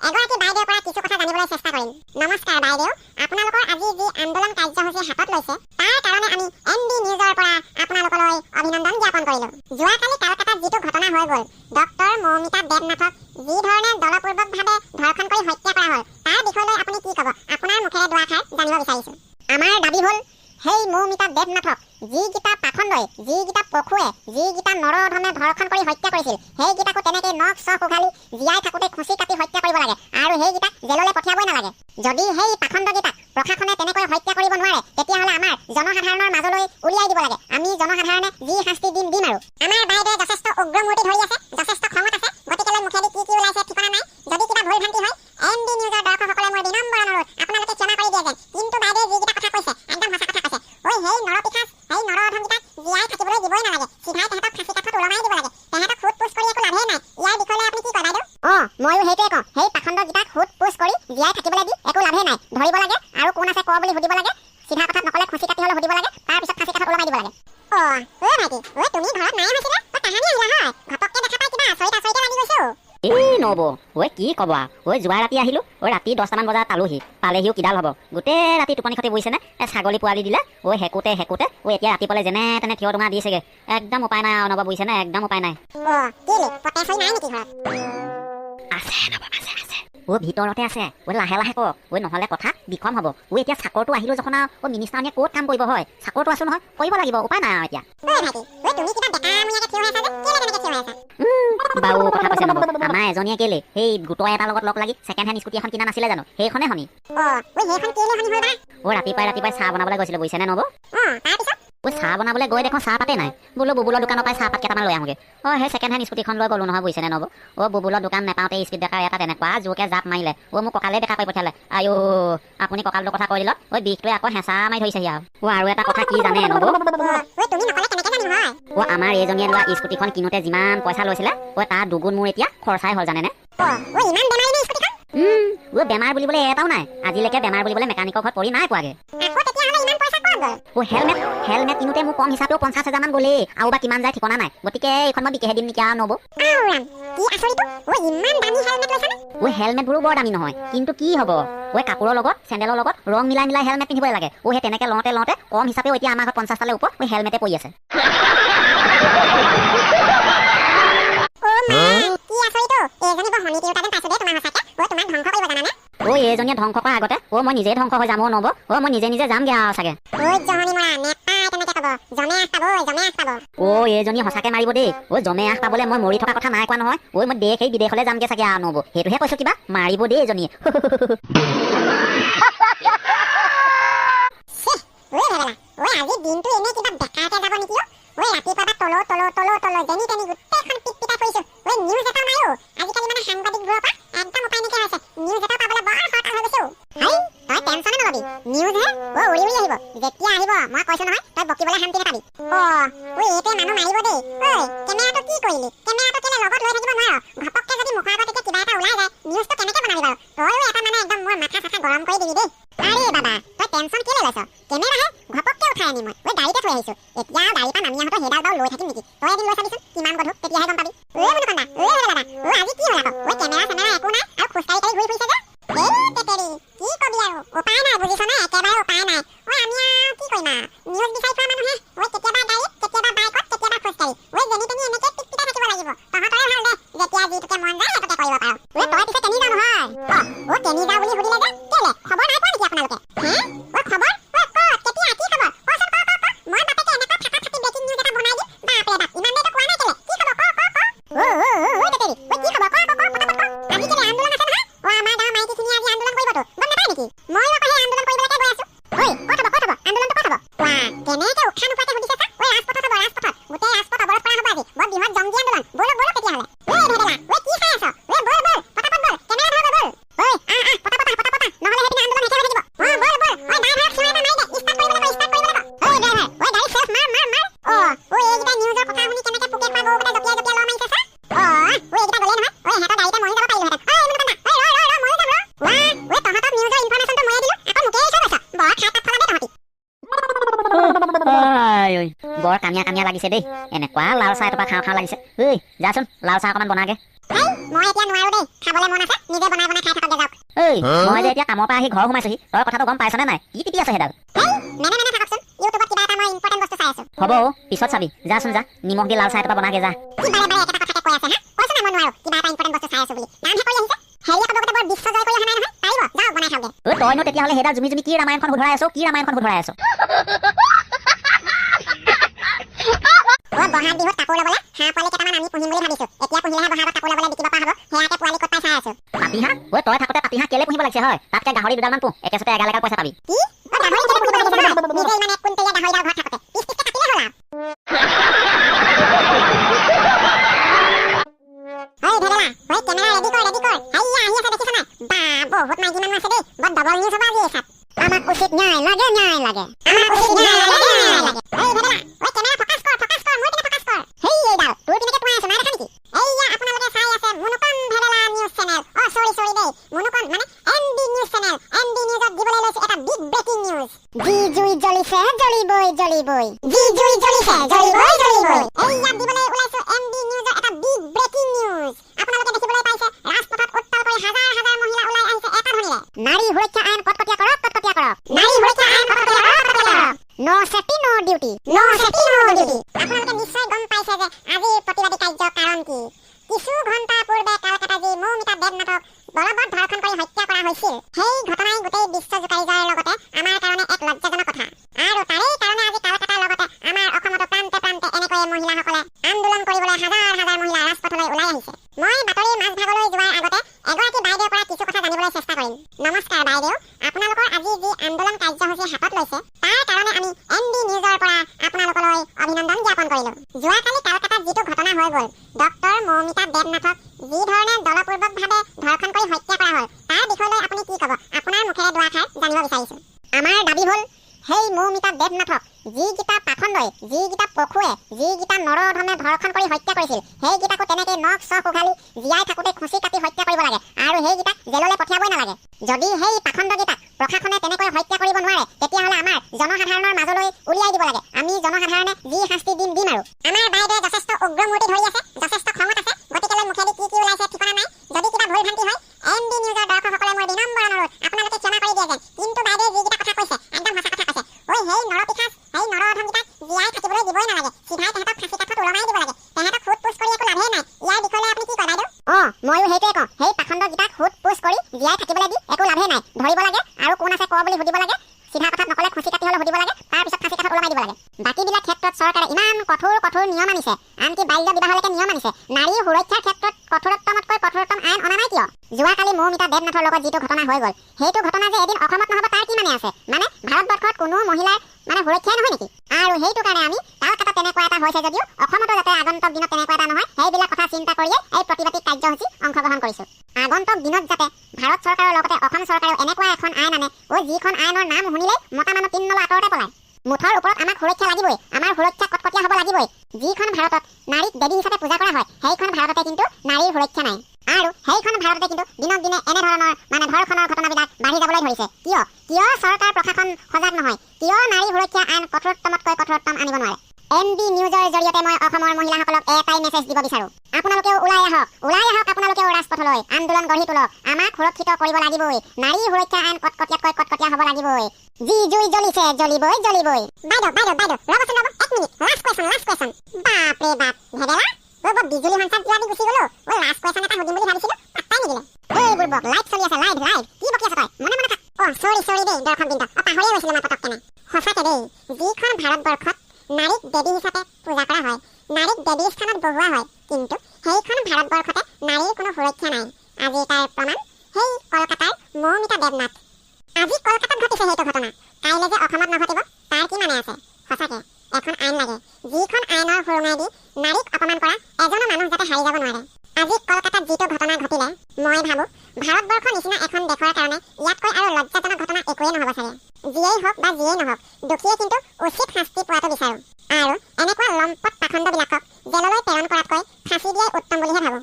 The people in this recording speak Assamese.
এগৰাকী বাইদেউৰ পৰা কিছু কথা জানিবলৈ চেষ্টা কৰিম। নমস্কাৰ বাইদেউ, আপোনালোকৰ আজি যি আন্দোলন কাৰ্যসূচী হাতত লৈছে তাৰ কাৰণে আমি ND নিউজৰ পৰা আপোনালোকলৈ অভিনন্দন জ্ঞাপন কৰিলো। যোৱাকালি কলকাতাত যিটো ঘটনা হৈ গ'ল, ডক্টৰ মৌমিতা দেৱনাথক যি ধৰণে দলপূৰ্বকভাৱে ধৰ্ষণ কৰি হত্যা কৰা হ'ল তাৰ বিষয়লৈ আপুনি কি ক'ব? আপোনাৰ মুখেৰে দুআষাৰ জানিব বিচাৰিছো। আমাৰ দাবী হ'ল সেই মৌমিতা দেৱনাথক যিকেইটা পাখণ্ডই, যিকেইটা পশুৱে, যিকেইটা নৰধমে ধৰ্ষণ কৰি হত্যা কৰিছিল সেইকেইটাকো তেনেকৈ নখ চখ উঘালি জীয়াই থাকোঁতে খুচি কাটি হত্যা কৰিব লাগে আৰু সেইকেইটাক জেললৈ পঠিয়াবই নালাগে। যদি সেই পাখণ্ডকেইটাক প্ৰশাসনে তেনেকৈ হত্যা কৰিব নোৱাৰে তেতিয়াহ'লে আমাৰ জনসাধাৰণৰ মাজলৈ উলিয়াই দিব লাগে। আমি জনসাধাৰণে যি শাস্তি দিম আৰু আমাৰ বাইদেৱে যথেষ্ট উগ্ৰমূৰ্তি ধৰি আছে, যথেষ্ট খঙত আছে, গতিকে মুখেদি কি ওলাইছে ঠিকনা নাই। যদি কিবা ভুল ভ্ৰান্তি হয় ND নিউজৰ দৰ্শকসকলে মোৰ বিনম্ৰ অনুৰোধ আপোনালোকে ক্ষমা কৰি দিয়ে যেন। কিন্তু বাইদেৱে যিকেইটা কথা কৈছে একদম সঁচা কথা কৈছে। সেই নৰপিশাচ, সেই নৰধমকেইটাক জীয়াই থাকিবলৈ দিবই নালাগে, চিধাই তেহেঁতক ফাঁচি কাঠত ওলমাই দিব লাগে। তেহেঁতক সোধ পোছ কৰি একো লাভেই নাই। ইয়াৰ বিষয়লৈ আপুনি কি কয় বাইদেউ? ময়ো সেইটোৱে কওঁ, সেই পাখণ্ডকেইটাক সোধ পোছ কৰি জীয়াই থাকিবলৈ দি একো লাভেই নাই। ধৰিব লাগে আৰু কোন আছে ক বুলি সুধিব লাগে, চিধা কথাত নকলে খুচি কাটি হ'লে সুধিব লাগে, তাৰপিছত ফাঁচি কাঠত ওলমাই দিব লাগে। ভাইটি, তুমি ঘৰত নাই হৈছিলে? তাহানি আহিলা হয়, ঘপককে দেখা পাই কিবা আচৰিতে লাগি গৈছে। নব কি কবা, যোৱা ৰাতি আহিলো, ৰাতি 10টামান বজাত পালেহিও কিডাল হ'ব, গোটেই ৰাতি টোপনি খতি বহিছে নে, ছাগলী পোৱালি দিলে, হেকুতে এতিয়া ৰাতিপুৱালে যেনে তেনে থিয় টঙা দিছেগে। একদম উপায় নাই নব, বুজিছে নে, একদম উপায় নাই। আছে নব, আছে ভিতৰতে আছে। লাহে লাহে ক, নহ'লে কথা বিষম হ'ব। এতিয়া চাকৰটো আহিলো যখন মিনিষ্টাৰনীয়ে ক'ত কাম কৰিব হয়, চাকৰটো আছো নহয়, কৰিব লাগিব, উপায় নাই এতিয়া। বাৰু কথা কৈছে নব, আমাৰ এজনীয়ে কেলে সেই গোটৰ এটাৰ লগত লগ লাগি ছেকেণ্ড হেণ্ড স্কুটি এখন কিনা নাছিলে জানো, সেইখনে শুনি ৰাতিপুৱাই চাহ বনাবলৈ গৈছিলে, বুজিছে নে নব। চাহ বনাবলৈ গৈ দেখোন চাহ পাতে নাই। বোলো বুবুলৰ দোকানৰ পৰাই চাহপাত কেইটামান লৈ আহোঁগে। সেই ছেকেণ্ড হেণ্ড স্কুটিখন লৈ গ'লো নহয়, বুজিছে নে নব। বুবুলৰ দোকান নাপাওঁতে স্পীড ব্ৰেকাৰ এটা তেনেকুৱা জোৰকে জাপ মাৰিলে, মোক কঁকালে বেকা কৰি পঠিয়ালে। আইঅ, আপুনি কঁকালটোৰ কথা কৈ দিলত বিষটোৱে আকৌ হেঁচা মাৰি ধৰিছেহি আৰু এটা কথা কি জানে নব, আমাৰ এইজনীয়ে লোৱা স্কুটিখন কিনোতে যিমান পইচা লৈছিলে তাৰ দুগুণ মোৰ এতিয়া খৰচাই হ'ল, জানেনে। বেমাৰ বুলিবলৈ এটাও নাই, আজিলৈকে বেমাৰ বুলিবলৈ মেকানিকৰ ঘৰত পৰি নাই পোৱাগে। হেলমেট কিনোতে মোৰ কম হিচাপেও 50,000 মান গ'লেই, আৰু বা কিমান যায় ঠিকনা নাই। গতিকে এইখন মই বিকেহে দিম নেকি আৰু নব। হেলমেটবোৰো বৰ দামী নহয়, কিন্তু কি হ'ব, কাপোৰৰ লগত চেণ্ডেলৰ লগত ৰং মিলাই হেলমেট পিন্ধিব লাগে। সেই তেনেকে লওঁতে কম হিচাপেও এতিয়া আমাৰ ঘৰত 50টালৈ ওপৰত হেলমেটে পৰি আছে। এইজনীয়ে ধ্বংস কৰাৰ আগতে মই নিজে ধ্বংস হৈ যাম নব। মই নিজে যামগে আৰু চাগে। এইজনী সঁচাকে মাৰিব দেই। জমে আহ পাবলৈ মই মৰি থকা কথা নাই কোৱা নহয়। মই দেশ এই বিদেশলৈ যামগে চাগে আৰু নব, সেইটোহে কৈছো। কিবা মাৰিব দেই এজনীয়ে। আজি দিনটো এনে কিবা বেকাৰকে যাব নেকি? ৰাতিপুৱা তলো যেনি তেনি গোটেইখন পিটপিটাই ফুৰিছো। নিউজ এটা নাই। আজিকালি মানে সাংবাদিকবোৰৰ পৰা একদম উপায় নাইকিয়া হৈছে। নিউজ এটা পাবলৈ বৰ সৰকাল হৈ গৈছে। তই টেনচনে নলবি, নিউজ হে উৰি আহিব। যেতিয়া আহিব মই কৈছো নহয়, তই বকিবলৈ শান্তি নাপাবি। এইটোৱে মানুহ মাৰিব দেই। কেমেৰাটো কি কৰিলি? কেমেৰাটো কেলে লগত লৈ থাকিব নোৱাৰ? ঘপককে যদি মুখৰ আগত কিবা এটা ওলাই যায়, নিউজটো কেনেকে বনাবি বাৰু? তইও এটা মানে একদম মোৰ মাথা চাথা গৰম কৰি দিবি দেই। আৰে বাবা, তই টেনচন কেলে লৈছ? কেমেৰাহে ঘপককে উঠাই আনি মই গাড়ীতে থৈ আহিছো। এতিয়া গাড়ীৰ পৰা নামি আহোঁতে সেইডাল বাৰু লৈ থাকিম নেকি? তই এদিন লৈ চাবিচোন কিমান গধুৰ, তেতিয়াহে গম পাবি। আজি কি হ'ল আকৌ? কেমেৰা চেমেৰা একো নাই আৰু খোজকাঢ়ি ঘূৰি ফুৰিছে যে। কি কবি আৰু, উপায় নাই, বুজিছ নে? একেবাৰে উপায় নাই। আমি আৰু কি কৰিম আৰু? নিউজ বিচাৰি পোৱা মানুহে কেতিয়াবা গাড়ীত, কেতিয়াবা বাইকত, কেতিয়াবা খোজকাঢ়ি যেনি তেনি এনেকে পিটপিটাই থাকিব লাগিব। তহঁতৰে ভাল দে, যেতিয়া যিটোকে মন যায় সেইটোকে কৰিব পাৰ। তই পিছে কেনি যাও নহয়? কেনি যাও বুলি সুধিলে যে কেলে? খবৰ নাই পোৱা নেকি আপোনালোকে? খবৰ কেতিয়া কি খবৰ? মই বাপেকে এনেকুৱা থাকা থাকি ব্ৰেকিং নিউজ এটা বনাই দিম। বাপৰে বাপ, ইমান দেৰিতো কোৱা নাই কেলে? কি খবৰ কি খবৰ আজি কেলে আন্দোলন আছে নহয়? আমাৰ গাঁৱৰ মাইকীখিনিয়ে আজি আন্দোলন কৰিবতো, গম নাপায় নেকি? মই আকৌ সেই আন্দোলন কৰিবলৈকে গৈ আছো। ক'ত হ'ব আন্দোলনটো ক'ত হ'ব? কেনেকে উঠা নোপোৱাকে সুধিছে চা। ৰাজপথত হ'ব, ৰাজপথত গোটেই ৰাজপথ অৱৰোধ কৰা হ'ব আজি। বৰ বৃহৎ জংগী আন্দোলন। ব'লো তেতিয়াহ'লে। কি চাই আছ? ব'ল পটাপট ব'ল, কেমেৰা ধৰ ব'ল। পটাপট নহ'লে সেইদিনা আন্দোলন শেষ হৈ থাকিব। ব'ল ড্ৰাইভাৰক চিঞৰ এটা মাৰি দে, ষ্টাৰ্ট কৰিব লাগিব। ড্ৰাইভাৰ গাড়ী চেফ মাৰ। এইকেইটা নিউজৰ কথা শুনি কেনেকে পোকে খোৱা গৰুকেইটা জঁপিয়াই ল মাৰিছে চা। এইকেইটা গ'লে নহয়, সিহঁতৰ গাড়ীতে মৰি যাব পাৰিলোহেঁতেন। তহঁতক নিউজৰ ইনফৰমেশ্যনটো ময়ে দিলো, আকৌ মোকেই থৈ গৈছ। বৰ খাই তাত ফলাবি তহঁতি। বৰ কামিয়া লাগিছে দেই। এনেকুৱা লাল চাহ এটোপা খাওঁ লাগিছে। যাচোন লাল চাহ অকণমান বনাগে। মই এতিয়া নোৱাৰো দেই, খাবলৈ মন আছে, নিজে বনাই খাই থাক। মই যে এতিয়া কামৰ পৰা আহি ঘৰ সোমাইছোহি তই কথাটো গম পাইছনে নাই কি টিপি আছে সেইডাল মেনে মেনে থাককচোন ইউটিউবত কিবা এটা মই ইম্পৰ্টেণ্ট বস্তু চাই আছো হ'ব পিছত চাবি যাচোন যা নিমখ দি লাল চাহ এটা বনাগে যা কি বাৰে বাৰে এটা কথাকে কৈ আছে হা কৈছ না মই নোৱাৰো কিবা এটা ইম্পৰ্টেণ্ট বস্তু চাই আছো বুলি নামহে কৰি আহিছে হেৰি আকৌ বৰ বিশ্ব জয় কৰি অহা নাই নহয় পাৰিব যাওক বনাই খাওঁগে তইনো তেতিয়াহ'লে সেইডাল জুমি জুমি কি ৰামায়ণখন শুধৰাই আছ বহাগ বিহুত কাপোৰ ল'বলৈ হাঁহ পোৱালি কেইটামান আমি পুহিম বুলি ভাবিছো এতিয়া পুহিলেহে বহাগত কাপোৰ ল'বলৈ বিকিব পৰা হ'ব সেয়াকে পোৱালি ক'ত পাই চাই আছো পাতিহাঁহ তই থাকোঁতে পাতিহাঁহ কেলে পুহিব লাগিছে হয় তাতকে গাহৰি দুডালমান পুহ একেচতে এগাল পইচা পাবি কি গাহৰি কেলে পুহিব লাগিছে নহয় নিজে ইমান এক কুইণ্টেলীয়া গাহৰিডাল ঘৰত থাকোতে পিছ পিছকে কাটিলে হ'ল আৰু ভেদেলা কেমেৰা ৰেডি কৰ হাইয়া আহি আছে দেখিছ নাই বা বহুত মাইকী মানুহ আছে দেই বৰ ডবল নিউজ হ'ব আজি এচাত আমাক উচিত ন্যায় লাগে আমাক উচিত ন্যায় লাগে ভেদেলা কেমেৰা ফকাছ কৰ মোৰ পিনে ফকাছ কৰ হেই এইডাল তোৰ পিনেকে পোৱাই আছো নাই দেখা নেকি এইয়া আপোনালোকে চাই আছে মুনুকন ভেদেলা নিউজ চেনেল সৰি দেই মুনুকন মানে এমবি নিউজ চেনেল এমবি নিউজত দিবলৈ লৈছে এটা বিগ ব্ৰেকিং নিউজ যি জুই জ্বলিছে জ্বলিবই যি জুই জ্বলিছে জ্বলিবই এইয়া দিবলৈ ওলাইছো এমবি নিউজৰ এটা বিগ ব্ৰেকিং নিউজ আপোনালোকে দেখিবলৈ পাইছে ৰাজপথত উত্তাল কৰি হাজাৰ হাজাৰ মহিলা ওলাই আহিছে এটা ধ্বনিৰে নাৰী সুৰক্ষা আইন কটকটীয়া কৰক নাৰী সুৰক্ষা আইন কটকটীয়া কৰক নো সেফটি নো ডিউটি আপোনালোকে নিশ্চয় গম পাইছে যে আজিৰ প্ৰতিবাদী কাৰ্য কাৰণ কি কিছু ঘণ্টা পূৰ্বে কলকাতাজী মৌমিতা দেৱনাথক বলবৎ ধৰ্ষণ কৰি হত্যা কৰা হৈছিল সেই ঘটনাই গোটেই বিশ্ব জোকাৰি যোৱাৰ লগতে আমাৰ কাৰণে এক লজ্জাজনক কথা আৰু তাৰেই কাৰণে আজি কলকাতাৰ লগতে আমাৰ অসমতো প্ৰান্তে এনেকৈয়ে মহিলাসকলে আন্দোলন কৰিবলৈ হাজাৰ হাজাৰ মহিলা ৰাজপথলৈ ওলাই আহিছে মই বাতৰিৰ মাজভাগলৈ যোৱাৰ আগতে এগৰাকী বাইদেউৰ পৰা কিছু কথা জানিবলৈ চেষ্টা কৰিম নমস্কাৰ বাইদেউ আপোনালোকৰ আজি যি আন্দোলন কাৰ্যসূচী হাতত লৈছে তাৰ কাৰণে আমি এমবি নিউজৰ পৰা আপোনালোকলৈ অভিনন্দন জ্ঞাপন কৰিলো যোৱাকালি কলকাতাত যিটো ঘটনা হৈ গ'ল ডক্টৰ মৌমিতা দেৱনাথক যি ধৰণে দলপূৰ্বকভাৱে ধৰ্ষণ কৰি হত্যা কৰা হ'ল তাৰ বিষয়লৈ আপুনি কি ক'ব আপোনাৰ মুখেৰে দুআষাৰ জানিব বিচাৰিছো আমাৰ দাবী হ'ল সেই মৌমিতা দেৱনাথক যিকেইটা পাখণ্ডই যিকেইটা পশুৱে যিকেইটা নৰধমে ধৰ্ষণ কৰি হত্যা কৰিছিল সেইকেইটাকো তেনেকৈ নখ চখ উঘালি জীয়াই থাকোঁতে খুচি কাটি হত্যা কৰিব লাগে আৰু সেইকেইটাক জেললৈ পঠিয়াবই নালাগে যদি সেই পাখণ্ডকেইটাক প্ৰশাসনে তেনেকৈ হত্যা কৰিব নোৱাৰে তেতিয়াহ'লে আমাৰ জনসাধাৰণৰ মাজলৈ উলিয়াই দিব লাগে আমি জনসাধাৰণে যি শাস্তি দিম আৰু আমাৰ বাইদেৱে যথেষ্ট উগ্ৰমূৰ্তি ধৰি আছে যথেষ্ট খঙত আছে গতিকেলৈ মুখেদি কি ওলাইছে ঠিকনা নাই যদি কিবা ভুল ভ্ৰান্তি হয় এমবি নিউজৰ দৰ্শকসকলে মই বিনম্ৰ অনুৰোধ আপোনালোকে ক্ষমা কৰি দিয়ে যেন কিন্তু বাইদেৱে যিকেইটা কথা কৈছে একদম সঁচা কথা কৈছে সেই নৰপিশাচ সেই নৰধমকেইটাক জীয়াই থাকিবলৈ দিবই নালাগে চিধাই তেহেঁতক ফাঁচি কাঠত ওলমাই দিব লাগে তেহেঁতক সোধ পোছ কৰি একো লাভেই নাই ইয়াৰ বিষয়লৈ আপুনি কি কয় বাইদেউ ময়ো সেইটোৱে কওঁ সেই পাখণ্ডকেইটাক সোধ পোছ কৰি জীয়াই থাকিবলৈ দি একো লাভেই নাই ধৰিব লাগে আৰু কোন আছে ক বুলি সুধিব লাগে চিধা কথাত নকলে খুচি কাটি হ'লে সুধিব লাগে তাৰপিছত ফাঁচি কাঠত ওলমাই দিব লাগে বাকীবিলাক ক্ষেত্ৰত চৰকাৰে ইমান কঠোৰ নিয়ম আনিছে আনকি বাল্য বিবাহলৈকে নিয়ম আনিছে নাৰী সুৰক্ষাৰ ক্ষেত্ৰত কঠোৰতমতকৈ কঠোৰতম আইন অনা নাই কিয় যোৱাকালি মৌমিতা দেৱনাথৰ লগত যিটো ঘটনা হৈ গ'ল সেইটো ঘটনা যে এদিন অসমত নহ'ব তাৰ কি মানে আছে মানে ভাৰতবৰ্ষত কোনো মহিলাৰ মানে সুৰক্ষাই নহয় নেকি আৰু সেইটো কাৰণে আমি কলকাতাত তেনেকুৱা এটা হৈছে যদিও অসমতো যাতে আগন্তুক দিনত তেনেকুৱা এটা নহয় সেইবিলাক কথা চিন্তা কৰিয়ে এই প্ৰতিবাদী কাৰ্যসূচী অংশগ্ৰহণ কৰিছোঁ আগন্তুক দিনত যাতে ভাৰত চৰকাৰৰ লগতে অসম চৰকাৰেও এনেকুৱা এখন আইন আনে যিখন আইনৰ নাম শুনিলেই মতা মানুহ 3 নলা আঁতৰতে পলায় মুঠৰ ওপৰত আমাক সুৰক্ষা লাগিবই আমাৰ সুৰক্ষা কটকটীয়া হ'ব লাগিবই যিখন ভাৰতত নাৰীক দেৱী হিচাপে পূজা কৰা হয় সেইখন ভাৰততে কিন্তু নাৰীৰ সুৰক্ষা নাই আৰু সেইখন ভাৰততে কিন্তু দিনক দিনে এনেধৰণৰ মানে ধৰ্ষণৰ ঘটনাবিলাক বাঢ়ি যাবলৈ ধৰিছে কিয় চৰকাৰ প্ৰশাসন সজাগ নহয় কিয় নাৰী সুৰক্ষা আইন কঠোৰতমতকৈ কঠোৰতম আনিব নোৱাৰে এমবি নিউজৰ জৰিয়তে মই অসমৰ মহিলাসকলক এটাই মেছেজ দিব বিচাৰোঁ আপোনালোকেও ওলাই আহক আপোনালোকেও ৰাজপথলৈ আন্দোলন গঢ়ি তোলক আমাক সুৰক্ষিত কৰিব লাগিবই নাৰী সুৰক্ষা আইন কটকটীয়াতকৈ কটকটীয়া হ'ব লাগিবই যি জুই জ্বলিছে জ্বলিবই বাইদেউ ৰ'বচোন এক মিনিট লাষ্ট কুৱেশ্যন বাপৰে বাপ ভেদেলা বৰ বিজুলী সঞ্চাৰ কিয় দি গুচি গ'লো লাষ্ট কুৱেশ্যন এটা সুধিম বুলি ভাবিছিলো পাত্তাই নিদিলে এইবোৰ বক লাইভ চলি আছে লাইভ কি বকি আছ তই মনে থাকে সৰি দেই দৰ্শকবৃন্দ পাহৰিয়ে গৈছিলো মই পটককেনে সঁচাকে দেই যিখন ভাৰতবৰ্ষত নাৰীক দেৱী হিচাপে পূজা কৰা হয় নাৰীক দেৱীৰ স্থানত বহোৱা হয় কিন্তু সেইখন ভাৰতবৰ্ষতে নাৰীৰ কোনো সুৰক্ষা নাই আজি তাৰ প্ৰমাণ সেই কলকাতাৰ মৌমিতা দেৱনাথ আজি কলকাতাত ঘটিছে সেইটো ঘটনা কাইলৈ যে অসমত নঘটিব তাৰ কি মানে আছে সঁচাকে এখন আইন লাগে যিখন আইনৰ সুৰুঙাই দি নাৰীক অপমান কৰা এজনো মানুহ যাতে হাৰি যাব নোৱাৰে আজি কলকাতাত যিটো ঘটনা ঘটিলে মই ভাবোঁ ভাৰতবৰ্ষৰ নিচিনা এখন দেশৰ কাৰণে ইয়াতকৈ আৰু লজ্জাজনক ঘটনা একোৱেই নহ'ব চাগে যিয়েই হওক বা যিয়েই নহওক দোষীয়ে কিন্তু উচিত শাস্তি পোৱাটো বিচাৰোঁ আৰু এনেকুৱা লম্পট পাখণ্ডবিলাকক জেললৈ প্ৰেৰণ কৰাতকৈ ফাঁচি দিয়াই উত্তম বুলিহে ভাবোঁ